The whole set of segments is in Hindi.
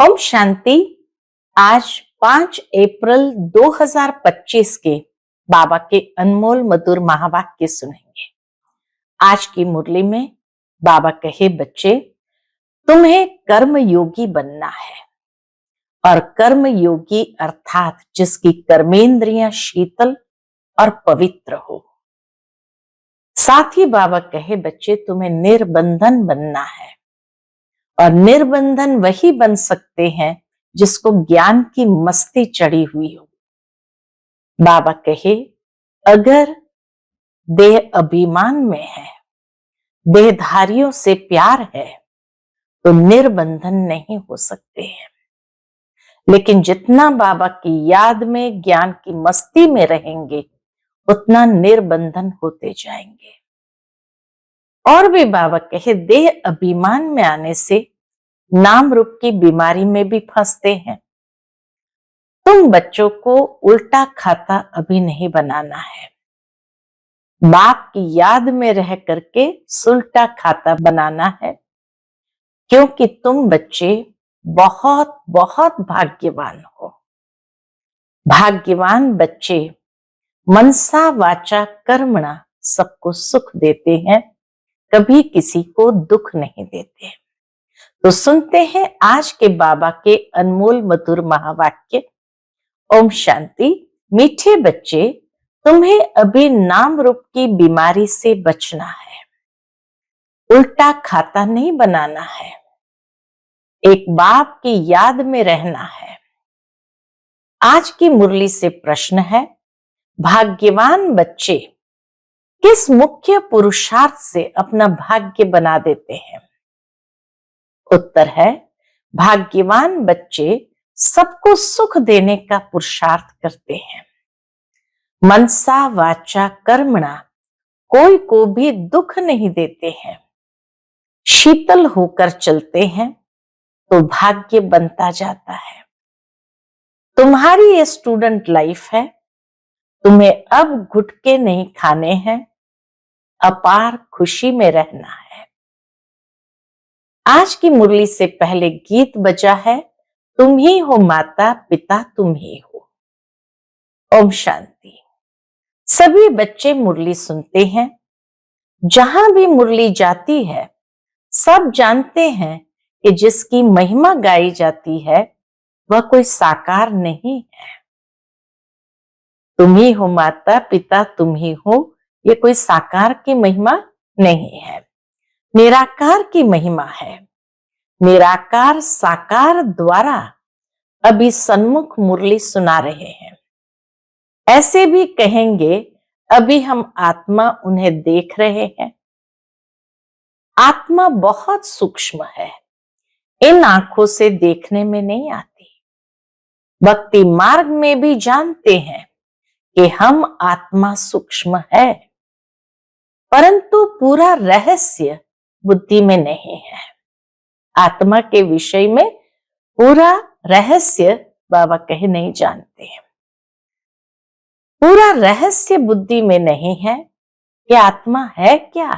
ओम शांति। आज 5 अप्रैल 2025 के बाबा के अनमोल मधुर महावाक्य सुनेंगे। आज की मुरली में बाबा कहे, बच्चे तुम्हें कर्म योगी बनना है। और कर्म योगी अर्थात जिसकी कर्मेंद्रियां शीतल और पवित्र हो। साथ ही बाबा कहे, बच्चे तुम्हें निर्बंधन बनना है। और निर्बंधन वही बन सकते हैं जिसको ज्ञान की मस्ती चढ़ी हुई हो। बाबा कहे, अगर देह अभिमान में है, देहधारियों से प्यार है, तो निर्बंधन नहीं हो सकते हैं। लेकिन जितना बाबा की याद में, ज्ञान की मस्ती में रहेंगे, उतना निर्बंधन होते जाएंगे। और भी बाबा कहे, देह अभिमान में आने से नाम रूप की बीमारी में भी फंसते हैं। तुम बच्चों को उल्टा खाता अभी नहीं बनाना है। बाप की याद में रह करके सुलटा खाता बनाना है, क्योंकि तुम बच्चे बहुत बहुत भाग्यवान हो। भाग्यवान बच्चे मनसा वाचा कर्मणा सबको सुख देते हैं, कभी किसी को दुख नहीं देते। तो सुनते हैं आज के बाबा के अनमोल मधुर महावाक्य। ओम शांति। मीठे बच्चे, तुम्हें अभी नाम रूप की बीमारी से बचना है। उल्टा खाता नहीं बनाना है। एक बाप की याद में रहना है। आज की मुरली से प्रश्न है, भाग्यवान बच्चे किस मुख्य पुरुषार्थ से अपना भाग्य बना देते हैं? उत्तर है, भाग्यवान बच्चे सबको सुख देने का पुरुषार्थ करते हैं। मनसा वाचा कर्मणा कोई को भी दुख नहीं देते हैं। शीतल होकर चलते हैं तो भाग्य बनता जाता है। तुम्हारी ये स्टूडेंट लाइफ है। तुम्हें अब गुटके नहीं खाने हैं, अपार खुशी में रहना है। आज की मुरली से पहले गीत बजा है, तुम ही हो माता पिता, तुम ही हो। ओम शांति। सभी बच्चे मुरली सुनते हैं। जहां भी मुरली जाती है, सब जानते हैं कि जिसकी महिमा गाई जाती है वह कोई साकार नहीं है। तुम ही हो माता पिता, तुम ही हो, ये कोई साकार की महिमा नहीं है, निराकार की महिमा है। निराकार साकार द्वारा अभी सन्मुख मुरली सुना रहे हैं। ऐसे भी कहेंगे, अभी हम आत्मा उन्हें देख रहे हैं। आत्मा बहुत सूक्ष्म है, इन आंखों से देखने में नहीं आती। भक्ति मार्ग में भी जानते हैं कि हम आत्मा सूक्ष्म है, परंतु पूरा रहस्य बुद्धि में नहीं है। आत्मा के विषय में पूरा रहस्य बाबा कहे नहीं जानते हैं। पूरा रहस्य बुद्धि में नहीं है कि आत्मा है क्या।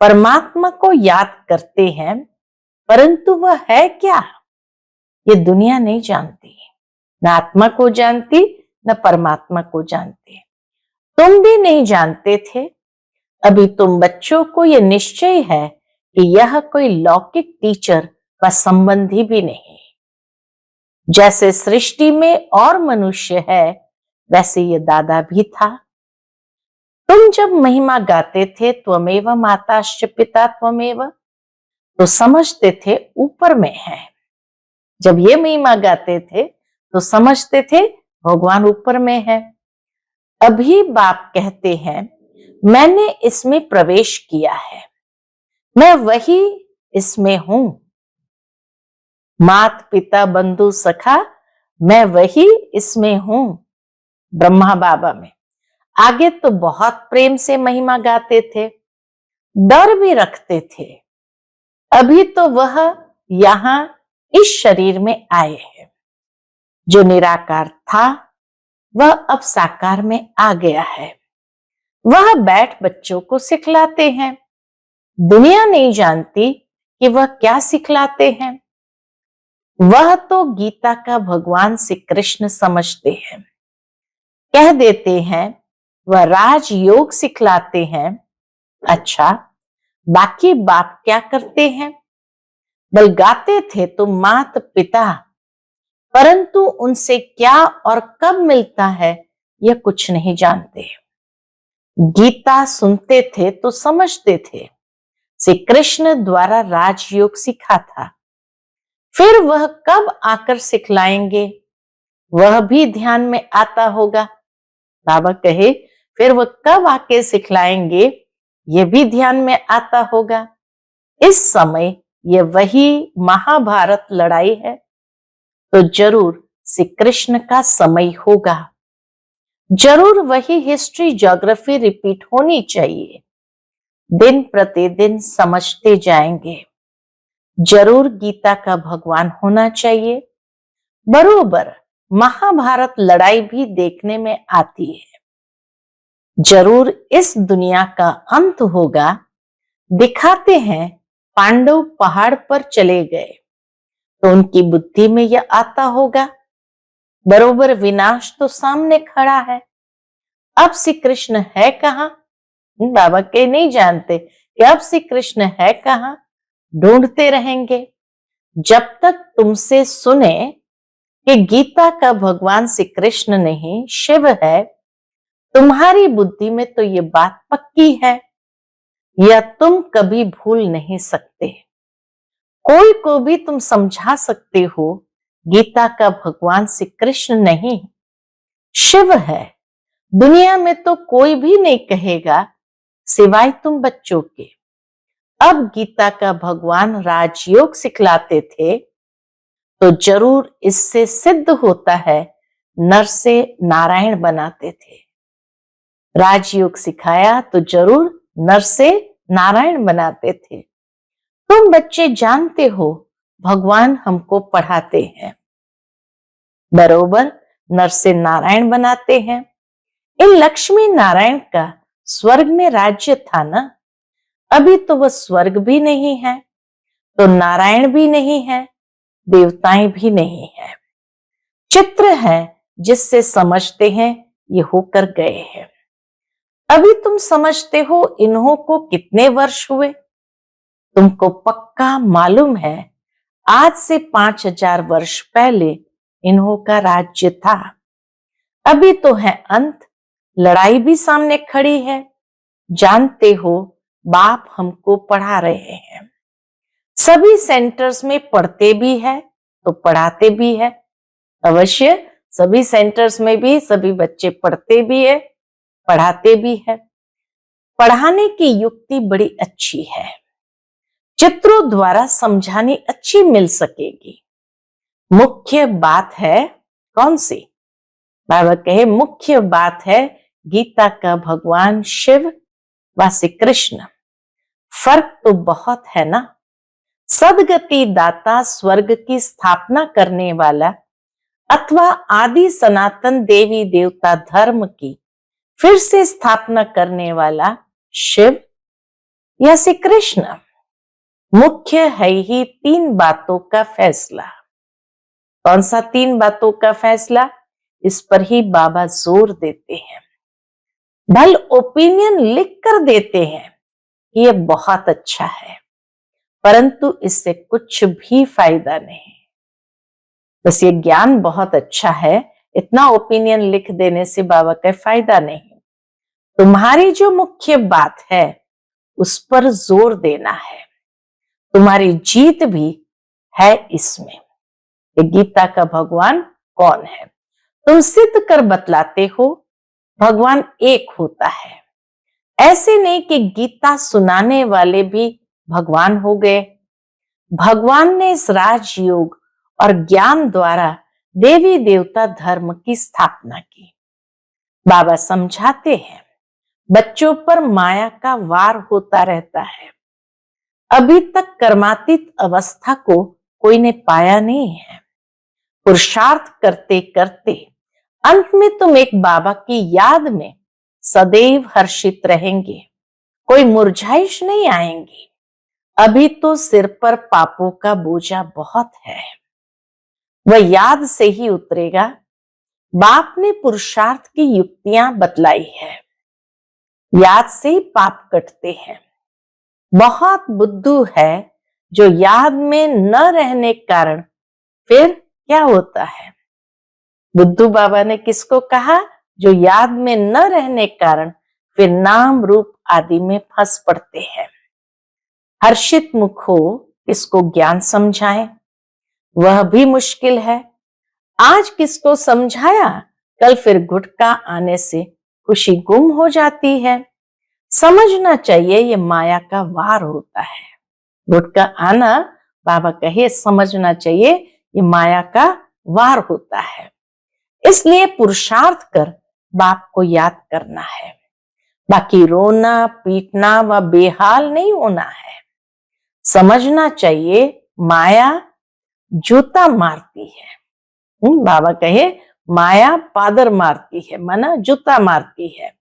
परमात्मा को याद करते हैं, परंतु वह है क्या, ये दुनिया नहीं जानती। न आत्मा को जानती, न परमात्मा को जानती। तुम भी नहीं जानते थे। अभी तुम बच्चों को यह निश्चय है कि यह कोई लौकिक टीचर व संबंधी भी नहीं। जैसे सृष्टि में और मनुष्य है, वैसे ये दादा भी था। तुम जब महिमा गाते थे, त्वमेव माताश्च पिता त्वमेव, तो समझते थे ऊपर में है। जब ये महिमा गाते थे तो समझते थे भगवान ऊपर में है। अभी बाप कहते हैं, मैंने इसमें प्रवेश किया है, मैं वही इसमें हूं। मात पिता बंधु सखा, मैं वही इसमें हूं। ब्रह्मा बाबा में आगे तो बहुत प्रेम से महिमा गाते थे, डर भी रखते थे। अभी तो वह यहां इस शरीर में आए हैं। जो निराकार था वह अब साकार में आ गया है। वह बैठ बच्चों को सिखलाते हैं। दुनिया नहीं जानती कि वह क्या सिखलाते हैं। वह तो गीता का भगवान श्री कृष्ण समझते हैं। कह देते हैं वह राजयोग सिखलाते हैं। अच्छा, बाकी बाप क्या करते हैं? बलगाते थे तो माता पिता, परंतु उनसे क्या और कब मिलता है यह कुछ नहीं जानते। गीता सुनते थे तो समझते थे श्री कृष्ण द्वारा राजयोग सीखा था। फिर वह कब आकर सिखलाएंगे वह भी ध्यान में आता होगा। बाबा कहे फिर वह कब आके सिखलाएंगे यह भी ध्यान में आता होगा। इस समय यह वही महाभारत लड़ाई है, तो जरूर श्री कृष्ण का समय होगा। जरूर वही हिस्ट्री ज्योग्राफी रिपीट होनी चाहिए। दिन प्रतिदिन समझते जाएंगे। जरूर गीता का भगवान होना चाहिए। बरोबर महाभारत लड़ाई भी देखने में आती है। जरूर इस दुनिया का अंत होगा। दिखाते हैं पांडव पहाड़ पर चले गए तो उनकी बुद्धि में यह आता होगा। बरोबर विनाश तो सामने खड़ा है। अब श्री कृष्ण है कहां? बाबा के नहीं जानते कि अब श्री कृष्ण है कहां। ढूंढते रहेंगे जब तक तुमसे सुने कि गीता का भगवान श्री कृष्ण नहीं शिव है। तुम्हारी बुद्धि में तो ये बात पक्की है, यह तुम कभी भूल नहीं सकते। कोई को भी तुम समझा सकते हो गीता का भगवान श्री कृष्ण नहीं शिव है। दुनिया में तो कोई भी नहीं कहेगा सिवाय तुम बच्चों के। अब गीता का भगवान राजयोग सिखलाते थे तो जरूर इससे सिद्ध होता है नर से नारायण बनाते थे। राजयोग सिखाया तो जरूर नर से नारायण बनाते थे। तुम बच्चे जानते हो भगवान हमको पढ़ाते हैं। बरोबर नर से नारायण बनाते हैं। इन लक्ष्मी नारायण का स्वर्ग में राज्य था ना। अभी तो वह स्वर्ग भी नहीं है, तो नारायण भी नहीं है, देवताएं भी नहीं है। चित्र है जिससे समझते हैं ये होकर गए हैं। अभी तुम समझते हो इन्हों को कितने वर्ष हुए? तुमको पक्का मालूम है आज से 5000 वर्ष पहले इन्हों का राज्य था। अभी तो है अंत, लड़ाई भी सामने खड़ी है। जानते हो बाप हमको पढ़ा रहे हैं। सभी सेंटर्स में पढ़ते भी है तो पढ़ाते भी है। अवश्य सभी सेंटर्स में भी सभी बच्चे पढ़ते भी है पढ़ाते भी है। पढ़ाने की युक्ति बड़ी अच्छी है। चित्रों द्वारा समझानी अच्छी मिल सकेगी। मुख्य बात है कौन सी? बाबा कहे मुख्य बात है गीता का भगवान शिव व श्री कृष्ण। फर्क तो बहुत है ना। सदगति दाता स्वर्ग की स्थापना करने वाला अथवा आदि सनातन देवी देवता धर्म की फिर से स्थापना करने वाला शिव या श्री कृष्ण। मुख्य है ही 3 बातों का फैसला। कौन सा 3 बातों का फैसला? इस पर ही बाबा जोर देते हैं। भल ओपिनियन लिख कर देते हैं कि यह बहुत अच्छा है, परंतु इससे कुछ भी फायदा नहीं। बस ये ज्ञान बहुत अच्छा है, इतना ओपिनियन लिख देने से बाबा का फायदा नहीं। तुम्हारी जो मुख्य बात है उस पर जोर देना है। तुम्हारी जीत भी है इसमें। ये गीता का भगवान कौन है? तुम सिद्ध कर बतलाते हो भगवान एक होता है। ऐसे नहीं कि गीता सुनाने वाले भी भगवान हो गए। भगवान ने इस राजयोग और ज्ञान द्वारा देवी देवता धर्म की स्थापना की। बाबा समझाते हैं बच्चों पर माया का वार होता रहता है। अभी तक कर्मातीत अवस्था को कोई ने पाया नहीं है। पुरुषार्थ करते करते अंत में तुम एक बाबा की याद में सदैव हर्षित रहेंगे। कोई मुरझाइश नहीं आएंगी। अभी तो सिर पर पापों का बोझा बहुत है। वह याद से ही उतरेगा। बाप ने पुरुषार्थ की युक्तियां बतलाई है। याद से ही पाप कटते हैं। बहुत बुद्धू है जो याद में न रहने के कारण फिर क्या होता है। बुद्धू बाबा ने किसको कहा? जो याद में न रहने के कारण फिर नाम रूप आदि में फंस पड़ते हैं। हर्षित मुख हो किसको ज्ञान समझाएं, वह भी मुश्किल है। आज किसको समझाया, कल फिर गुटका आने से खुशी गुम हो जाती है। समझना चाहिए ये माया का वार होता है। गुटका आना, बाबा कहे समझना चाहिए ये माया का वार होता है। इसलिए पुरुषार्थ कर बाप को याद करना है। बाकी रोना पीटना व बेहाल नहीं होना है। समझना चाहिए माया जूता मारती है। बाबा कहे माया पादर मारती है, माना जूता मारती है।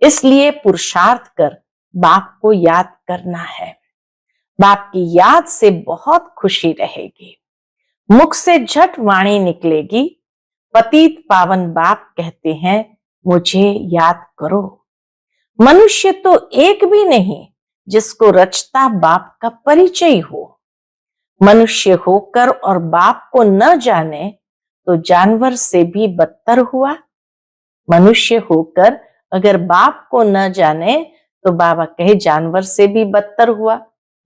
इसलिए पुरुषार्थ कर बाप को याद करना है। बाप की याद से बहुत खुशी रहेगी। मुख से झट वाणी निकलेगी, पतित पावन बाप कहते हैं मुझे याद करो। मनुष्य तो एक भी नहीं जिसको रचता बाप का परिचय हो। मनुष्य होकर और बाप को न जाने तो जानवर से भी बदतर हुआ। मनुष्य होकर अगर बाप को न जाने तो बाबा कहे जानवर से भी बदतर हुआ।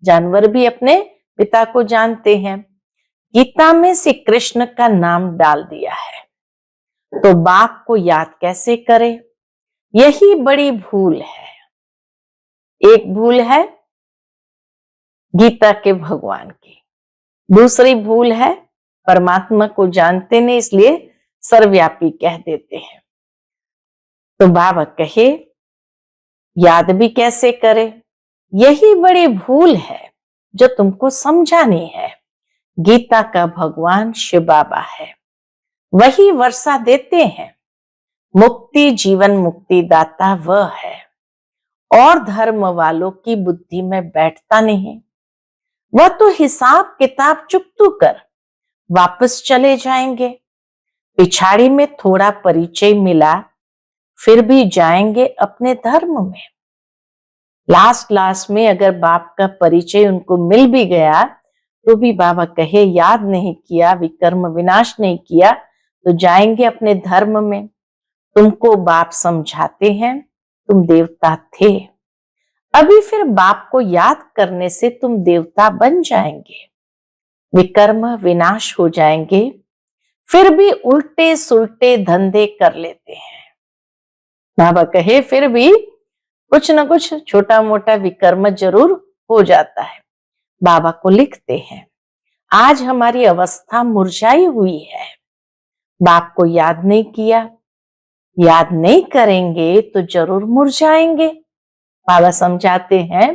जानवर भी अपने पिता को जानते हैं। गीता में श्री कृष्ण का नाम डाल दिया है, तो बाप को याद कैसे करें? यही बड़ी भूल है। एक भूल है गीता के भगवान की, दूसरी भूल है परमात्मा को जानते नहीं इसलिए सर्वव्यापी कह देते हैं। तो बाबा कहे याद भी कैसे करे? यही बड़ी भूल है जो तुमको समझानी है। गीता का भगवान शिव बाबा है, वही वर्षा देते हैं। मुक्ति जीवन मुक्ति दाता वह है, और धर्म वालों की बुद्धि में बैठता नहीं। वह तो हिसाब किताब चुकतू कर वापस चले जाएंगे। पिछाड़ी में थोड़ा परिचय मिला, फिर भी जाएंगे अपने धर्म में। लास्ट में अगर बाप का परिचय उनको मिल भी गया तो भी बाबा कहे याद नहीं किया, विकर्म विनाश नहीं किया, तो जाएंगे अपने धर्म में। तुमको बाप समझाते हैं तुम देवता थे, अभी फिर बाप को याद करने से तुम देवता बन जाएंगे। विकर्म विनाश हो जाएंगे, फिर भी उल्टे सुलटे धंधे कर लेते हैं। बाबा कहे फिर भी कुछ न कुछ छोटा मोटा विकर्म जरूर हो जाता है। बाबा को लिखते हैं आज हमारी अवस्था मुरझाई हुई है। बाप को याद नहीं किया, याद नहीं करेंगे तो जरूर मुरझाएंगे। बाबा समझाते हैं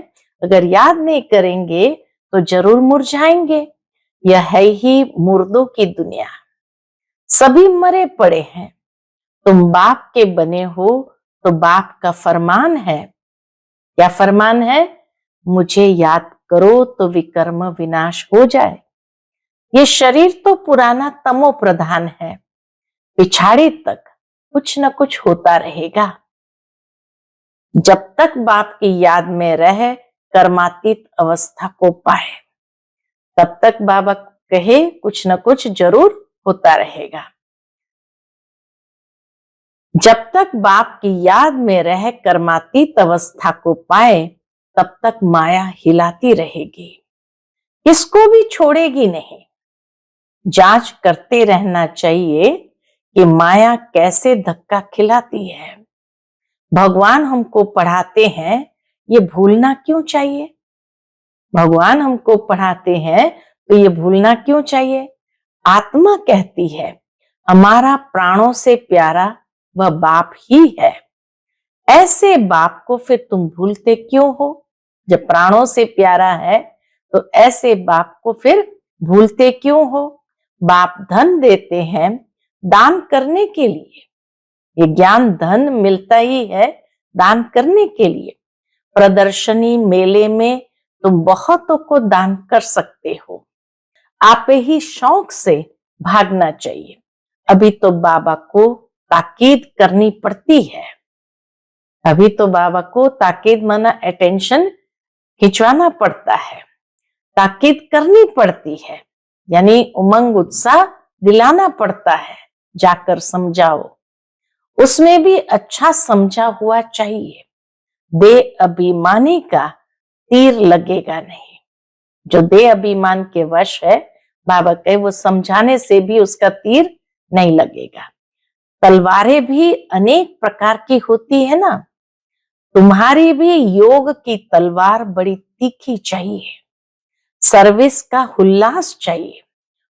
अगर याद नहीं करेंगे तो जरूर मुरझाएंगे। यह है ही मुर्दों की दुनिया, सभी मरे पड़े हैं। तुम बाप के बने हो तो बाप का फरमान है। क्या फरमान है? मुझे याद करो तो विकर्म विनाश हो जाए। ये शरीर तो पुराना तमो प्रधान है, पिछाड़ी तक कुछ न कुछ होता रहेगा। जब तक बाप की याद में रह कर्मातीत अवस्था को पाए तब तक बाबा कहे कुछ न कुछ जरूर होता रहेगा। जब तक बाप की याद में रह कर्मातीत अवस्था को पाए तब तक माया हिलाती रहेगी, इसको भी छोड़ेगी नहीं। जांच करते रहना चाहिए कि माया कैसे धक्का खिलाती है। भगवान हमको पढ़ाते हैं, ये भूलना क्यों चाहिए? भगवान हमको पढ़ाते हैं तो ये भूलना क्यों चाहिए? आत्मा कहती है हमारा प्राणों से प्यारा वह बाप ही है। ऐसे बाप को फिर तुम भूलते क्यों हो? जब प्राणों से प्यारा है तो ऐसे बाप को फिर भूलते क्यों हो? बाप धन देते हैं दान करने के लिए। ये ज्ञान धन मिलता ही है दान करने के लिए। प्रदर्शनी मेले में तुम बहुतों को दान कर सकते हो। आप ही शौक से भागना चाहिए। अभी तो बाबा को ताकीद करनी पड़ती है। अभी तो बाबा को ताकीद माना अटेंशन खिंचवाना पड़ता है, ताकीद करनी पड़ती है, यानी उमंग उत्साह दिलाना पड़ता है। जाकर समझाओ, उसमें भी अच्छा समझा हुआ चाहिए। बेअभिमानी का तीर लगेगा नहीं। जो बेअभिमान के वश है, बाबा कहे वो समझाने से भी उसका तीर नहीं लगेगा। तलवारें भी अनेक प्रकार की होती है ना, तुम्हारी भी योग की तलवार बड़ी तीखी चाहिए। सर्विस का उल्लास चाहिए,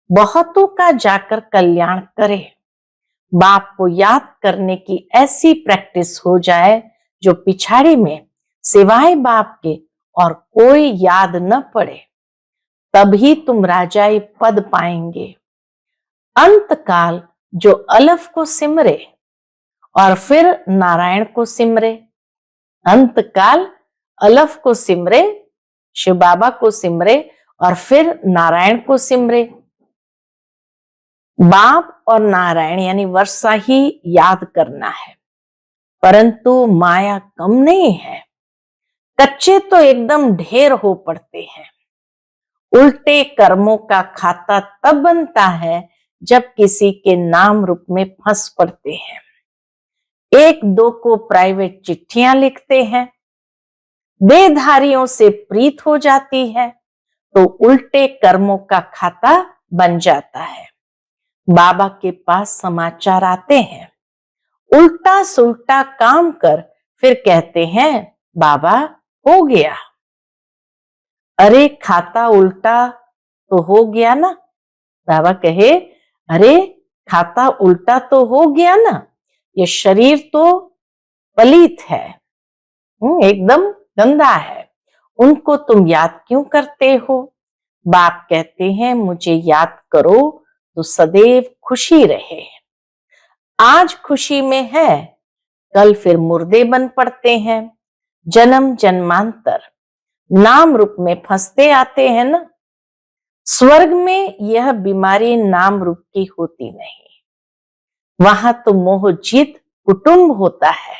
बहुतों का जाकर कल्याण करे। बाप को याद करने की ऐसी प्रैक्टिस हो जाए जो पिछाड़ी में सिवाय बाप के और कोई याद न पड़े, तभी तुम राजाई पद पाएंगे। अंत काल जो अलफ को सिमरे और फिर नारायण को सिमरे, अंत काल अलफ को सिमरे, शिव बाबा को सिमरे और फिर नारायण को सिमरे। बाप और नारायण यानी वर्षा ही याद करना है, परंतु माया कम नहीं है। कच्चे तो एकदम ढेर हो पड़ते हैं। उल्टे कर्मों का खाता तब बनता है जब किसी के नाम रूप में फंस पड़ते हैं। एक दो को प्राइवेट चिट्ठियां लिखते हैं, देहधारियों से प्रीत हो जाती है, तो उल्टे कर्मों का खाता बन जाता है। बाबा के पास समाचार आते हैं, उल्टा सुल्टा काम कर फिर कहते हैं बाबा हो गया। अरे खाता उल्टा तो हो गया ना। बाबा कहे अरे खाता उल्टा तो हो गया ना, ये शरीर तो पलीत है, एकदम गंदा है, उनको तुम याद क्यों करते हो। बाप कहते हैं मुझे याद करो तो सदैव खुशी रहे। आज खुशी में है, कल फिर मुर्दे बन पड़ते हैं। जन्म जन्मांतर नाम रूप में फंसते आते हैं ना। स्वर्ग में यह बीमारी नाम रूप की होती नहीं, वहां तो मोहजीत कुटुंब होता है।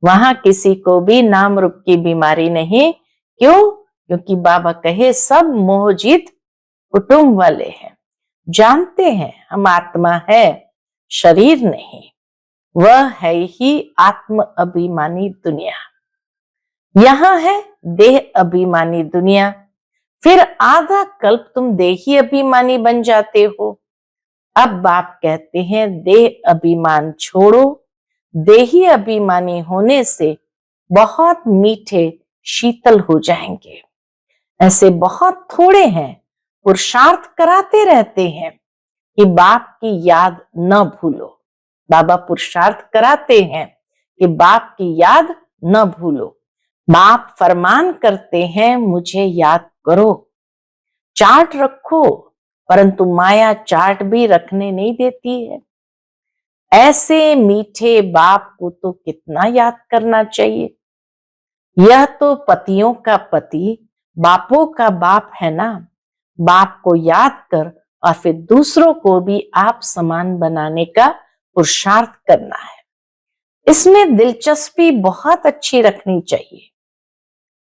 वहां किसी को भी नाम रूप की बीमारी नहीं। क्यों? क्योंकि बाबा कहे सब मोहजीत कुटुंब वाले हैं, जानते हैं हम आत्मा है, शरीर नहीं। वह है ही आत्म अभिमानी दुनिया। यहां है देह अभिमानी दुनिया। फिर आधा कल्प तुम देही अभिमानी बन जाते हो। अब बाप कहते हैं देह अभिमान छोड़ो। देही अभिमानी होने से बहुत मीठे शीतल हो जाएंगे। ऐसे बहुत थोड़े हैं, पुरुषार्थ कराते रहते हैं कि बाप की याद न भूलो। बाबा पुरुषार्थ कराते हैं कि बाप की याद न भूलो। बाप फरमान करते हैं मुझे याद करो। चार्ट रखो, परंतु माया चार्ट भी रखने नहीं देती है। ऐसे मीठे बाप को तो कितना याद करना चाहिए। यह तो पतियों का पति, बापों का बाप है ना। बाप को याद कर और फिर दूसरों को भी आप समान बनाने का पुरुषार्थ करना है। इसमें दिलचस्पी बहुत अच्छी रखनी चाहिए।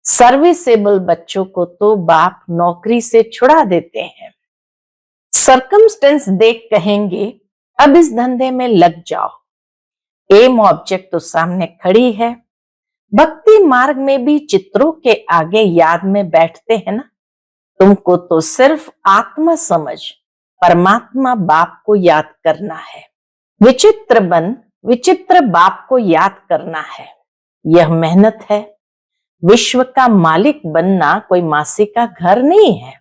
सर्विसेबल बच्चों को तो बाप नौकरी से छुड़ा देते हैं। सर्कमस्टेंस देख कहेंगे अब इस धंधे में लग जाओ। एम ऑब्जेक्ट तो सामने खड़ी है। भक्ति मार्ग में भी चित्रों के आगे याद में बैठते हैं ना। तुमको तो सिर्फ आत्मा समझ परमात्मा बाप को याद करना है। विचित्र बन विचित्र बाप को याद करना है, यह मेहनत है। विश्व का मालिक बनना कोई मासी का घर नहीं है।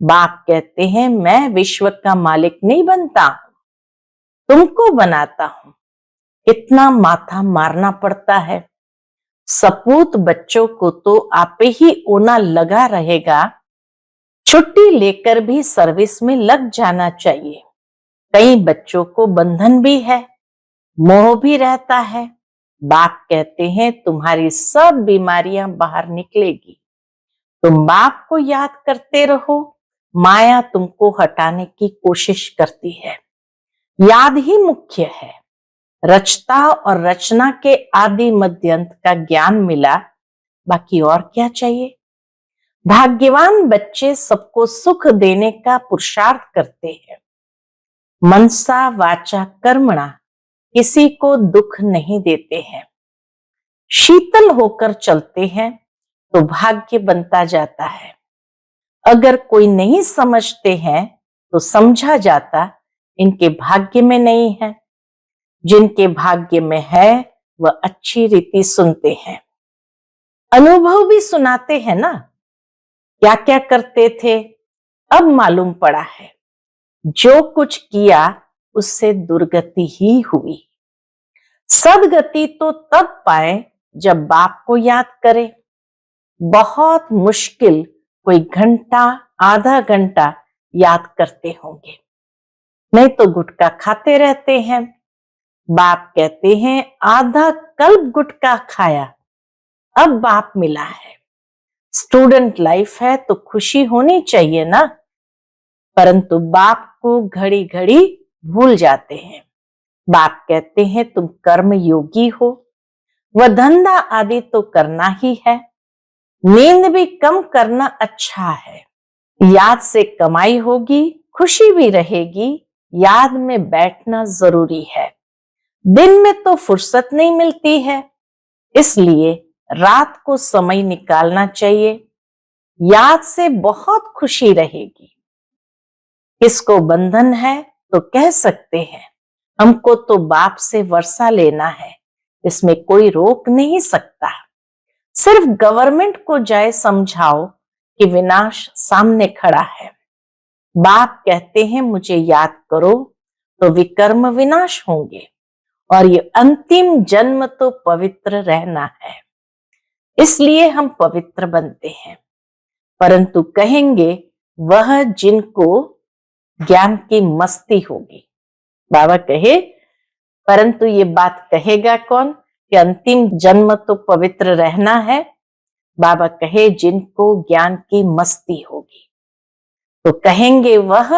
बाप कहते हैं मैं विश्व का मालिक नहीं बनता हूं, तुमको बनाता हूं। इतना माथा मारना पड़ता है। सपूत बच्चों को तो आपे ही ओना लगा रहेगा। छुट्टी लेकर भी सर्विस में लग जाना चाहिए। कई बच्चों को बंधन भी है, मोह भी रहता है। बाप कहते हैं तुम्हारी सब बीमारियां बाहर निकलेगी। तुम बाप को याद करते रहो, माया तुमको हटाने की कोशिश करती है। याद ही मुख्य है। रचता और रचना के आदि मध्य अंत का ज्ञान मिला, बाकी और क्या चाहिए। भाग्यवान बच्चे सबको सुख देने का पुरुषार्थ करते हैं। मनसा वाचा कर्मणा किसी को दुख नहीं देते हैं। शीतल होकर चलते हैं तो भाग्य बनता जाता है। अगर कोई नहीं समझते हैं तो समझा जाता इनके भाग्य में नहीं है। जिनके भाग्य में है वह अच्छी रीति सुनते हैं। अनुभव भी सुनाते हैं ना, क्या क्या करते थे अब मालूम पड़ा है। जो कुछ किया उससे दुर्गति ही हुई। सदगति तो तब पाए जब बाप को याद करे। बहुत मुश्किल कोई घंटा आधा घंटा याद करते होंगे, नहीं तो गुटखा खाते रहते हैं। बाप कहते हैं आधा कल्प गुटखा खाया, अब बाप मिला है। स्टूडेंट लाइफ है तो खुशी होनी चाहिए ना, परंतु बाप को घड़ी घड़ी भूल जाते हैं। बाप कहते हैं तुम कर्म योगी हो, वह धंधा आदि तो करना ही है। नींद भी कम करना अच्छा है। याद से कमाई होगी, खुशी भी रहेगी। याद में बैठना जरूरी है। दिन में तो फुर्सत नहीं मिलती है, इसलिए रात को समय निकालना चाहिए। याद से बहुत खुशी रहेगी। किसको बंधन है तो कह सकते हैं हमको तो बाप से वर्षा लेना है, इसमें कोई रोक नहीं सकता। सिर्फ गवर्नमेंट को जाए समझाओ कि विनाश सामने खड़ा है। बाप कहते हैं मुझे याद करो तो विकर्म विनाश होंगे, और ये अंतिम जन्म तो पवित्र रहना है, इसलिए हम पवित्र बनते हैं। परंतु कहेंगे वह जिनको ज्ञान की मस्ती होगी। बाबा कहे परंतु ये बात कहेगा कौन कि अंतिम जन्म तो पवित्र रहना है। बाबा कहे जिनको ज्ञान की मस्ती होगी, तो कहेंगे वह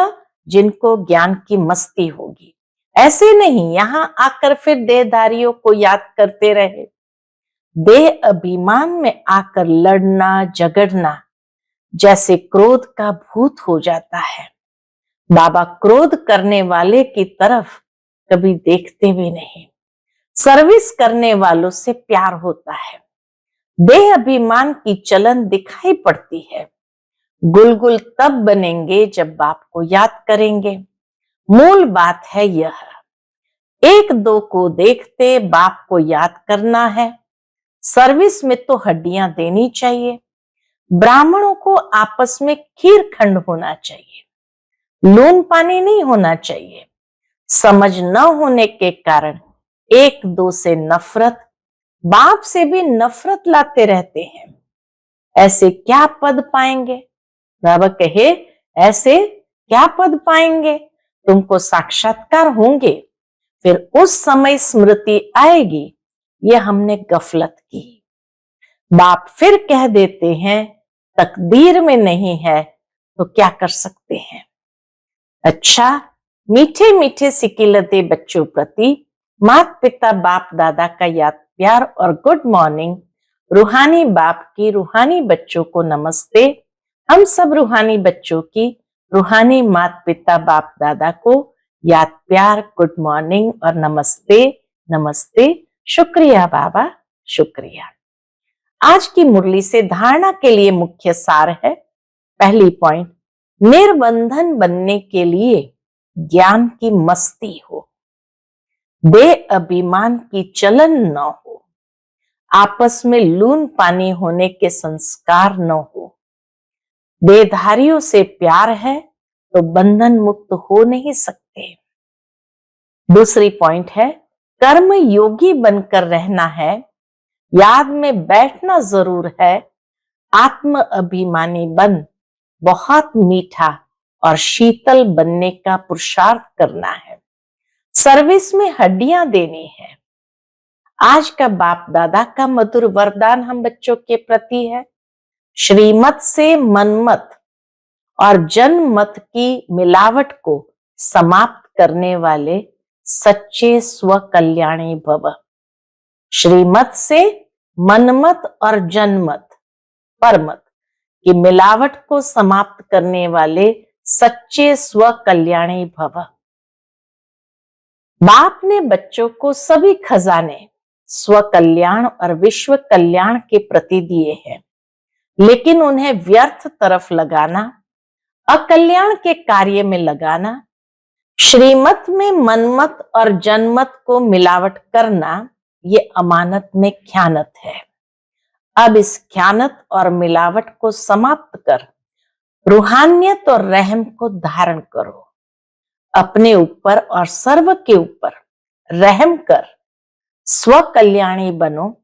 जिनको ज्ञान की मस्ती होगी। ऐसे नहीं यहां आकर फिर देहधारियों को याद करते रहे। देह अभिमान में आकर लड़ना झगड़ना जैसे क्रोध का भूत हो जाता है। बाबा क्रोध करने वाले की तरफ कभी देखते भी नहीं। सर्विस करने वालों से प्यार होता है। देह अभिमान की चलन दिखाई पड़ती है। गुलगुल तब बनेंगे जब बाप को याद करेंगे। मूल बात है यह, एक दो को देखते बाप को याद करना है। सर्विस में तो हड्डियां देनी चाहिए। ब्राह्मणों को आपस में खीर खंड होना चाहिए, लून पानी नहीं होना चाहिए। समझ न होने के कारण एक दो से नफरत, बाप से भी नफरत लाते रहते हैं। ऐसे क्या पद पाएंगे। बाबा कहे ऐसे क्या पद पाएंगे। तुमको साक्षात्कार होंगे, फिर उस समय स्मृति आएगी ये हमने गफलत की। बाप फिर कह देते हैं तकदीर में नहीं है तो क्या कर सकते हैं। अच्छा, मीठे मीठे सिकिलते बच्चों प्रति माता पिता बाप दादा का याद प्यार और गुड मॉर्निंग। रूहानी बाप की रूहानी बच्चों को नमस्ते। हम सब रूहानी बच्चों की रूहानी माता पिता बाप दादा को याद प्यार गुड मॉर्निंग और नमस्ते नमस्ते। शुक्रिया बाबा, शुक्रिया। आज की मुरली से धारणा के लिए मुख्य सार है। पहली पॉइंट, निर्बंधन बनने के लिए ज्ञान की मस्ती हो, देह अभिमान की चलन न हो, आपस में लून पानी होने के संस्कार न हो। देहधारियों से प्यार है तो बंधन मुक्त हो नहीं सकते। दूसरी पॉइंट है कर्म योगी बनकर रहना है, याद में बैठना जरूर है। आत्म अभिमानी बन बहुत मीठा और शीतल बनने का पुरुषार्थ करना है। सर्विस में हड्डियां देनी है। आज का बाप दादा का मधुर वरदान हम बच्चों के प्रति है, श्रीमत से मनमत और जनमत की मिलावट को समाप्त करने वाले सच्चे स्व कल्याणी भव। श्रीमत से मनमत और जनमत परमत की मिलावट को समाप्त करने वाले सच्चे स्व कल्याणी भव। बाप ने बच्चों को सभी खजाने स्व कल्याण और विश्व कल्याण के प्रति दिए हैं, लेकिन उन्हें व्यर्थ तरफ लगाना, अकल्याण के कार्य में लगाना, श्रीमत में मनमत और जनमत को मिलावट करना, ये अमानत में ख्यानत है। अब इस ख्यानत और मिलावट को समाप्त कर रूहानियत और रहम को धारण करो। अपने ऊपर और सर्व के ऊपर रहम कर स्व कल्याणी बनो।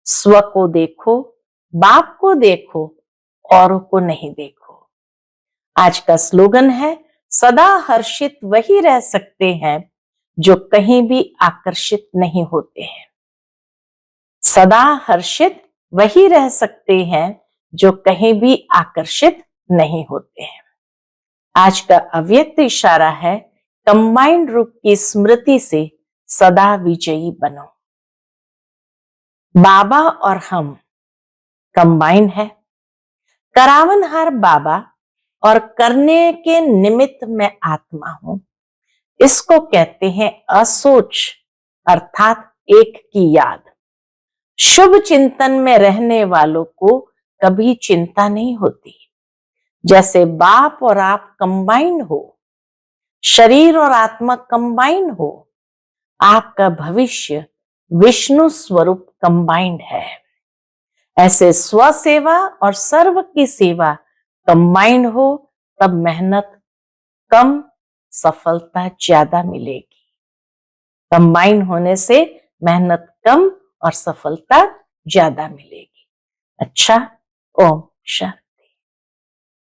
स्व को देखो, बाप को देखो, औरों को नहीं देखो। आज का स्लोगन है, सदा हर्षित वही रह सकते हैं जो कहीं भी आकर्षित नहीं होते हैं। सदा हर्षित वही रह सकते हैं जो कहीं भी आकर्षित नहीं होते हैं। आज का अव्यक्त इशारा है, कंबाइंड रूप की स्मृति से सदा विजयी बनो। बाबा और हम कंबाइन है। करावनहार बाबा और करने के निमित्त मैं आत्मा हूं। इसको कहते हैं असोच, अर्थात एक की याद। शुभ चिंतन में रहने वालों को कभी चिंता नहीं होती। जैसे बाप और आप कंबाइंड हो, शरीर और आत्मा कंबाइंड हो, आपका भविष्य विष्णु स्वरूप कंबाइंड है। ऐसे स्व सेवा और सर्व की सेवा कंबाइंड हो, तब मेहनत कम, सफलता ज्यादा मिलेगी। कंबाइंड होने से मेहनत कम और सफलता ज्यादा मिलेगी। अच्छा, ओम शांति।